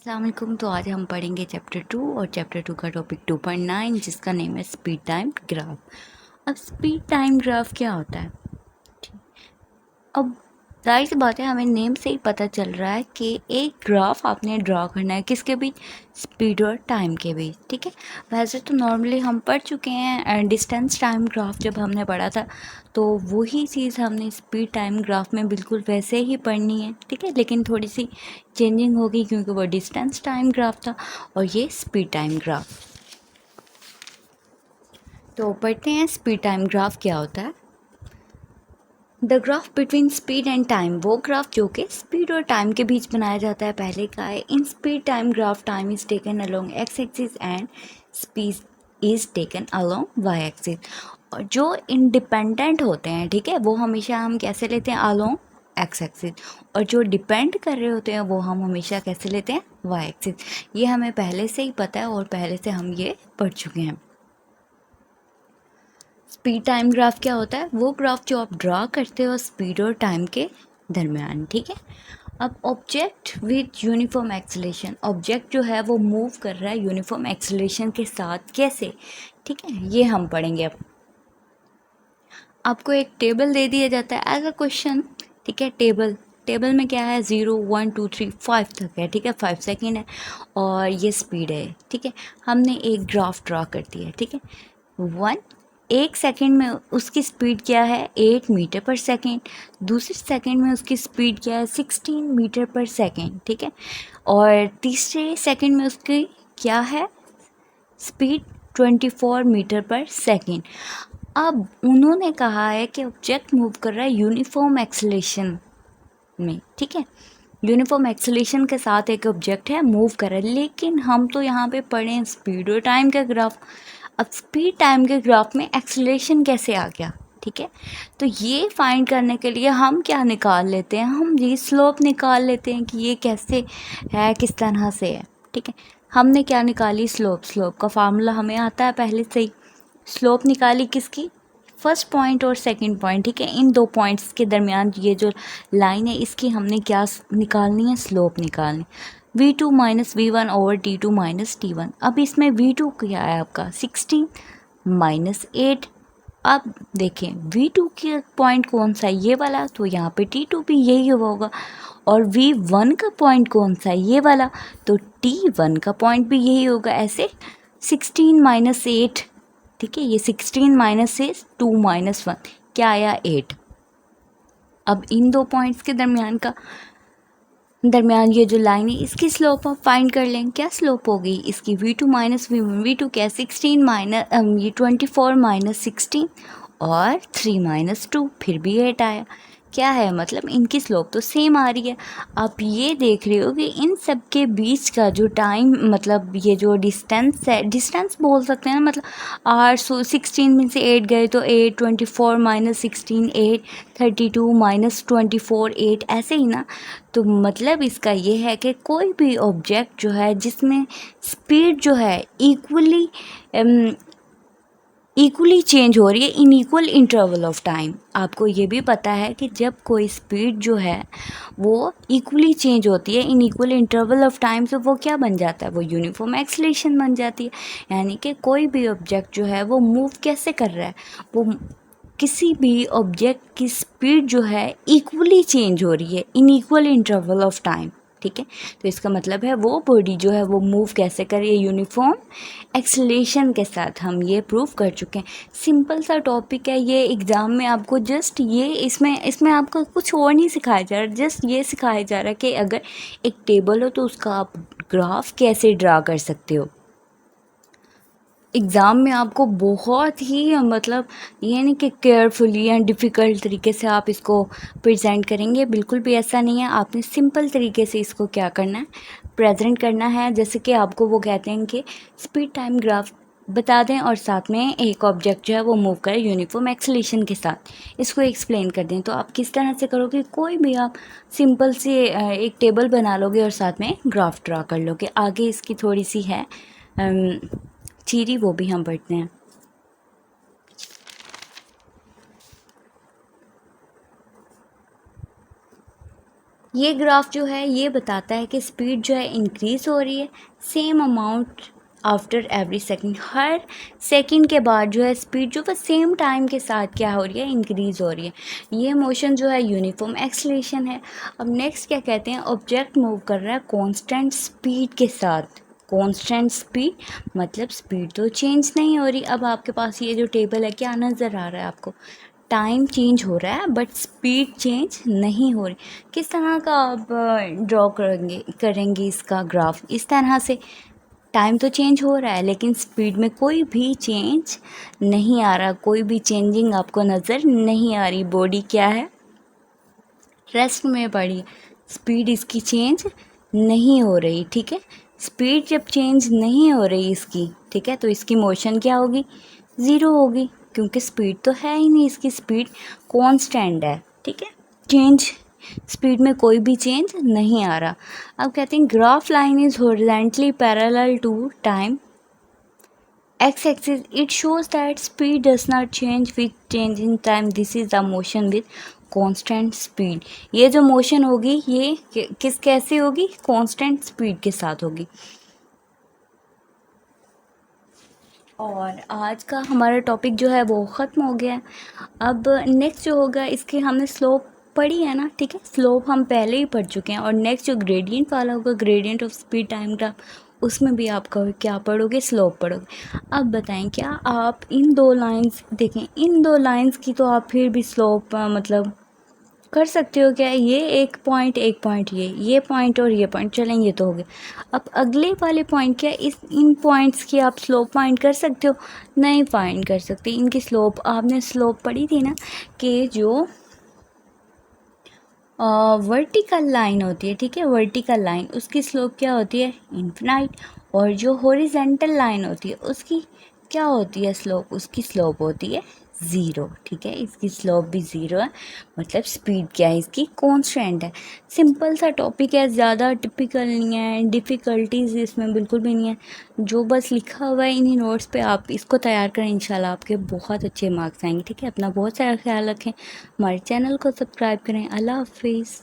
अस्सलाम वालेकुम। तो आज हम पढ़ेंगे चैप्टर 2 और चैप्टर 2 का टॉपिक 2.9 जिसका नेम है स्पीड टाइम ग्राफ। अब स्पीड टाइम ग्राफ क्या होता है? अब जाहिर सी बात है, हमें नेम से ही पता चल रहा है कि एक ग्राफ आपने ड्रॉ करना है किसके बीच, स्पीड और टाइम के बीच। ठीक है, वैसे तो नॉर्मली हम पढ़ चुके हैं डिस्टेंस टाइम ग्राफ, जब हमने पढ़ा था तो वही चीज़ हमने स्पीड टाइम ग्राफ में बिल्कुल वैसे ही पढ़नी है। ठीक है, लेकिन थोड़ी सी चेंजिंग होगी क्योंकि वो डिस्टेंस टाइम ग्राफ था और ये स्पीड टाइम ग्राफ। तो पढ़ते हैं स्पीड टाइम ग्राफ क्या होता है। The graph between speed and time, वो ग्राफ जो कि स्पीड और टाइम के बीच बनाया जाता है। पहले का है in speed time graph time is taken along X axis and speed is taken along Y axis. और जो इंडिपेंडेंट होते हैं, ठीक है, वो हमेशा हम कैसे लेते हैं, अलोंग एक्स एक्सिस, और जो डिपेंड कर रहे होते हैं वो हम हमेशा कैसे लेते हैं, वाई एक्सिस। ये हमें पहले से ही पता है और पहले से हम ये पढ़ चुके हैं। स्पीड टाइम ग्राफ क्या होता है, वो ग्राफ जो आप ड्रा करते हो स्पीड और टाइम के दरमियान। ठीक है, अब object with uniform acceleration, object जो है वो मूव कर रहा है यूनिफॉर्म एक्सेलेरेशन के साथ, कैसे? ठीक है, ये हम पढ़ेंगे। अब आपको एक टेबल दे दिया जाता है एज अ क्वेश्चन। ठीक है, टेबल में क्या है, 0 1 2 3 5 तक है। ठीक है, 5 सेकेंड है और ये स्पीड है। ठीक है, हमने एक ग्राफ ड्रा कर दिया है। ठीक है, 1 सेकेंड में उसकी स्पीड क्या है, 8 मीटर पर सेकेंड। दूसरे सेकेंड में उसकी स्पीड क्या है, 16 मीटर पर सेकेंड। ठीक है, और तीसरे सेकेंड में उसकी क्या है, स्पीड 24 मीटर पर सेकेंड। अब उन्होंने कहा है कि ऑब्जेक्ट मूव कर रहा है यूनिफॉर्म एक्सेलेरेशन में। ठीक है, यूनिफॉर्म एक्सेलेरेशन के साथ एक ऑब्जेक्ट है मूव कर रहा है, लेकिन हम तो यहाँ पे पढ़े हैं स्पीड और टाइम का ग्राफ। अब स्पीड टाइम के ग्राफ में एक्सेलेरेशन कैसे आ गया? ठीक है, तो ये फाइंड करने के लिए हम क्या निकाल लेते हैं, हम ये स्लोप निकाल लेते हैं कि ये कैसे है, किस तरह से है। ठीक है, हमने क्या निकाली, स्लोप का फार्मूला हमें आता है पहले से ही। स्लोप निकाली किसकी, फर्स्ट पॉइंट और सेकंड पॉइंट। ठीक है, इन दो पॉइंट्स के दरमियान ये जो लाइन है इसकी हमने क्या निकालनी है, स्लोप निकालनी। v2 minus V1 over t2 minus t1। अब इसमें v2 क्या है आपका 16 माइनस 8। अब देखें v2 का पॉइंट कौन सा है, ये वाला, तो यहाँ पे t2 भी यही होगा। और v1 का पॉइंट कौन सा है, ये वाला, तो t1 का पॉइंट भी यही होगा। ऐसे 16 माइनस 8। ठीक है, ये 16 माइनस से 2 माइनस 1 क्या आया, 8। अब इन दो पॉइंट्स के दरमियान ये जो लाइन है इसकी स्लोप आप फाइंड कर लें। क्या स्लोप होगी इसकी, v2 माइनस वी1। वी2 क्या, 16 माइनस ये 24 माइनस 16 और 3 माइनस 2, फिर भी 8 आया। क्या है, मतलब इनकी स्लोप तो सेम आ रही है। आप ये देख रहे हो कि इन सब के बीच का जो टाइम, मतलब ये जो डिस्टेंस है, डिस्टेंस बोल सकते हैं ना, मतलब 16 में से 8 गए तो 8, 24 माइनस 16 8, 32 माइनस 24 8, ऐसे ही ना। तो मतलब इसका ये है कि कोई भी ऑब्जेक्ट जो है जिसमें स्पीड जो है इक्वली चेंज हो रही है in equal interval of time. आपको ये भी पता है कि जब कोई स्पीड जो है वो इक्वली चेंज होती है in equal interval of time, तो वो क्या बन जाता है, वो यूनिफॉर्म एक्सेलेरेशन बन जाती है। यानी कि कोई भी ऑब्जेक्ट जो है वो मूव कैसे कर रहा है, वो किसी भी ऑब्जेक्ट की स्पीड जो है इक्वली चेंज हो रही है in equal interval of time. ठीक है, तो इसका मतलब है वो बॉडी जो है वो मूव कैसे कर रही है, यूनिफॉर्म एक्सेलेरेशन के साथ। हम ये प्रूव कर चुके हैं। सिंपल सा टॉपिक है ये, एग्ज़ाम में आपको जस्ट ये इसमें आपको कुछ और नहीं सिखाया जा रहा, जस्ट ये सिखाया जा रहा है कि अगर एक टेबल हो तो उसका आप ग्राफ कैसे ड्रा कर सकते हो। एग्ज़ाम में आपको बहुत ही मतलब ये नहीं कि केयरफुली एंड डिफ़िकल्ट तरीके से आप इसको प्रेजेंट करेंगे, बिल्कुल भी ऐसा नहीं है। आपने सिंपल तरीके से इसको क्या करना है, प्रेजेंट करना है। जैसे कि आपको वो कहते हैं कि स्पीड टाइम ग्राफ बता दें और साथ में एक ऑब्जेक्ट जो है वो मूव करे यूनिफॉर्म एक्सेलेरेशन के साथ, इसको एक्सप्लेन कर दें। तो आप किस तरह से करोगे, कोई भी आप सिंपल से एक टेबल बना लोगे और साथ में ग्राफ ड्रा कर लोगे। आगे इसकी थोड़ी सी है थ्योरी, वो भी हम पढ़ते हैं। ये ग्राफ जो है ये बताता है कि स्पीड जो है इंक्रीज़ हो रही है same amount after every second. हर सेकंड के बाद जो है स्पीड जो है सेम टाइम के साथ क्या हो रही है, इंक्रीज़ हो रही है। ये मोशन जो है यूनिफॉर्म एक्सेलरेशन है। अब नेक्स्ट क्या कहते हैं, ऑब्जेक्ट मूव कर रहा है कांस्टेंट स्पीड के साथ। कांस्टेंट स्पीड मतलब स्पीड तो चेंज नहीं हो रही। अब आपके पास ये जो टेबल है क्या नज़र आ रहा है आपको, टाइम चेंज हो रहा है बट स्पीड चेंज नहीं हो रही। किस तरह का आप ड्रॉ करेंगे इसका ग्राफ, इस तरह से टाइम तो चेंज हो रहा है लेकिन स्पीड में कोई भी चेंज नहीं आ रहा, कोई भी चेंजिंग आपको नज़र नहीं आ रही। बॉडी क्या है, रेस्ट में पड़ी, स्पीड इसकी चेंज नहीं हो रही। ठीक है, स्पीड जब चेंज नहीं हो रही इसकी, ठीक है, तो इसकी मोशन क्या होगी, ज़ीरो होगी, क्योंकि स्पीड तो है ही नहीं, इसकी स्पीड कांस्टेंट है। ठीक है, चेंज स्पीड में कोई भी चेंज नहीं आ रहा। अब कहते हैं graph line is horizontally parallel to time x axis. It shows that speed does not change with change in time. This is the motion with constant speed. ये जो मोशन होगी ये किस कैसे होगी, कांस्टेंट स्पीड के साथ होगी। और आज का हमारा टॉपिक जो है वो ख़त्म हो गया है। अब नेक्स्ट जो होगा इसकी हमने स्लोप पढ़ी है ना, ठीक है, स्लोप हम पहले ही पढ़ चुके हैं। और नेक्स्ट जो ग्रेडियंट वाला होगा, gradient of speed time graph, उसमें भी आप क्या पढ़ोगे, स्लोप पढ़ोगे। अब बताएं क्या आप इन दो लाइंस देखें, इन दो लाइंस की तो आप फिर भी स्लोप मतलब कर सकते हो क्या, ये एक पॉइंट ये पॉइंट और ये पॉइंट, चलें ये तो हो गया। अब अगले वाले पॉइंट क्या, इन पॉइंट्स की आप स्लोप फाइंड कर सकते हो, नहीं फाइंड कर सकते। इनकी स्लोप आपने स्लोप पढ़ी थी ना कि जो वर्टिकल लाइन होती है, ठीक है, वर्टिकल लाइन उसकी स्लोप क्या होती है, इन्फिनाइट। और जो हॉरिजेंटल लाइन होती है उसकी क्या होती है स्लोप, उसकी स्लोप होती है ज़ीरो। ठीक है, इसकी स्लोप भी ज़ीरो है, मतलब स्पीड क्या है इसकी, कांस्टेंट है। सिंपल सा टॉपिक है, ज़्यादा टिपिकल नहीं है, डिफ़िकल्टीज इसमें बिल्कुल भी नहीं है। जो बस लिखा हुआ है इन्हीं नोट्स पे आप इसको तैयार करें, इंशाल्लाह आपके बहुत अच्छे मार्क्स आएंगे। ठीक है, अपना बहुत सारा ख्याल रखें, हमारे चैनल को सब्सक्राइब करें। अल्लाह हाफिज़।